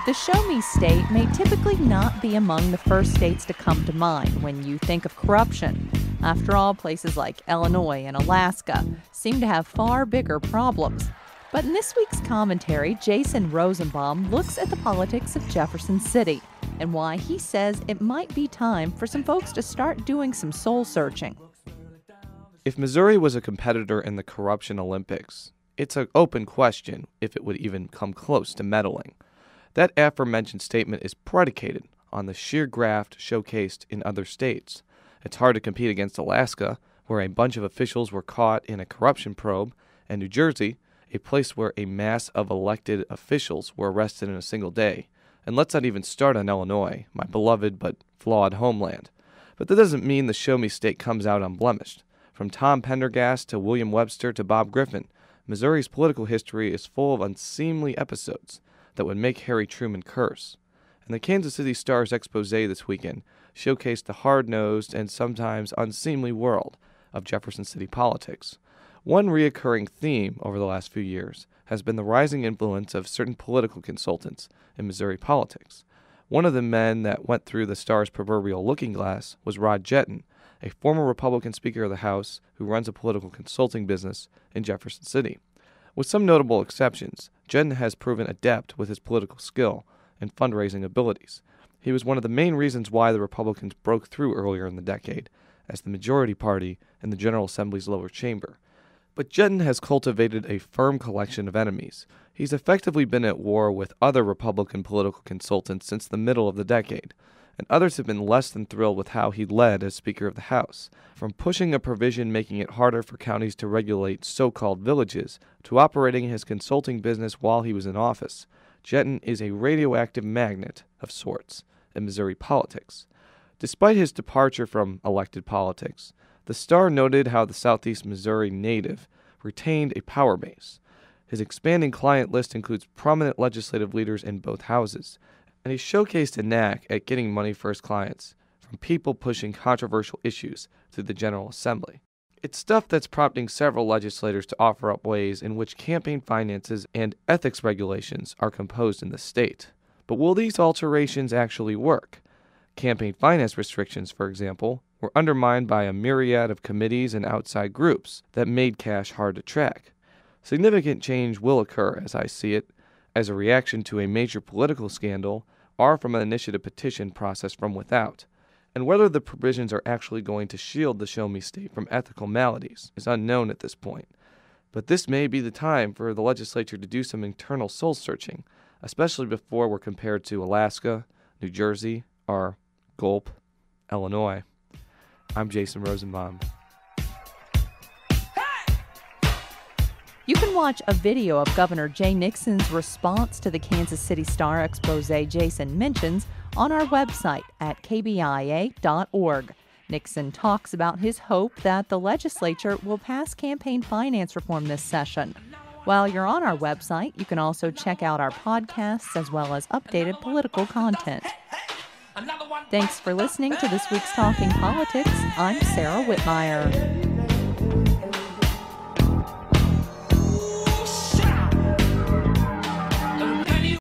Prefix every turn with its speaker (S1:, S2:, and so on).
S1: The Show Me State may typically not be among the first states to come to mind when you think of corruption. After all, places like Illinois and Alaska seem to have far bigger problems. But in this week's commentary, Jason Rosenbaum looks at the politics of Jefferson City and why he says it might be time for some folks to start doing some soul searching.
S2: If Missouri was a competitor in the corruption Olympics, it's an open question if it would even come close to meddling. That aforementioned statement is predicated on the sheer graft showcased in other states. It's hard to compete against Alaska, where a bunch of officials were caught in a corruption probe, and New Jersey, a place where a mass of elected officials were arrested in a single day. And let's not even start on Illinois, my beloved but flawed homeland. But that doesn't mean the Show Me State comes out unblemished. From Tom Pendergast to William Webster to Bob Griffin, Missouri's political history is full of unseemly episodes that would make Harry Truman curse. And the Kansas City Star's expose this weekend showcased the hard-nosed and sometimes unseemly world of Jefferson City politics. One reoccurring theme over the last few years has been the rising influence of certain political consultants in Missouri politics. One of the men that went through the Star's proverbial looking glass was Rod Jetton, a former Republican Speaker of the House who runs a political consulting business in Jefferson City. With some notable exceptions, Jetton has proven adept with his political skill and fundraising abilities. He was one of the main reasons why the Republicans broke through earlier in the decade as the majority party in the General Assembly's lower chamber. But Jetton has cultivated a firm collection of enemies. He's effectively been at war with other Republican political consultants since the middle of the decade, and others have been less than thrilled with how he led as Speaker of the House. From pushing a provision making it harder for counties to regulate so-called villages to operating his consulting business while he was in office, Jetton is a radioactive magnet of sorts in Missouri politics. Despite his departure from elected politics, the Star noted how the Southeast Missouri native retained a power base. His expanding client list includes prominent legislative leaders in both houses, and he showcased a knack at getting money for his clients, from people pushing controversial issues through the General Assembly. It's stuff that's prompting several legislators to offer up ways in which campaign finances and ethics regulations are composed in the state. But will these alterations actually work? Campaign finance restrictions, for example, were undermined by a myriad of committees and outside groups that made cash hard to track. Significant change will occur, as I see it, as a reaction to a major political scandal or from an initiative petition process from without. And whether the provisions are actually going to shield the Show Me State from ethical maladies is unknown at this point. But this may be the time for the legislature to do some internal soul searching, especially before we're compared to Alaska, New Jersey, or Gulp, Illinois. I'm Jason Rosenbaum.
S1: You can watch a video of Governor Jay Nixon's response to the Kansas City Star expose Jason mentions on our website at KBIA.org. Nixon talks about his hope that the legislature will pass campaign finance reform this session. While you're on our website, you can also check out our podcasts as well as updated political content. Thanks for listening to this week's Talking Politics. I'm Sarah Whitmire.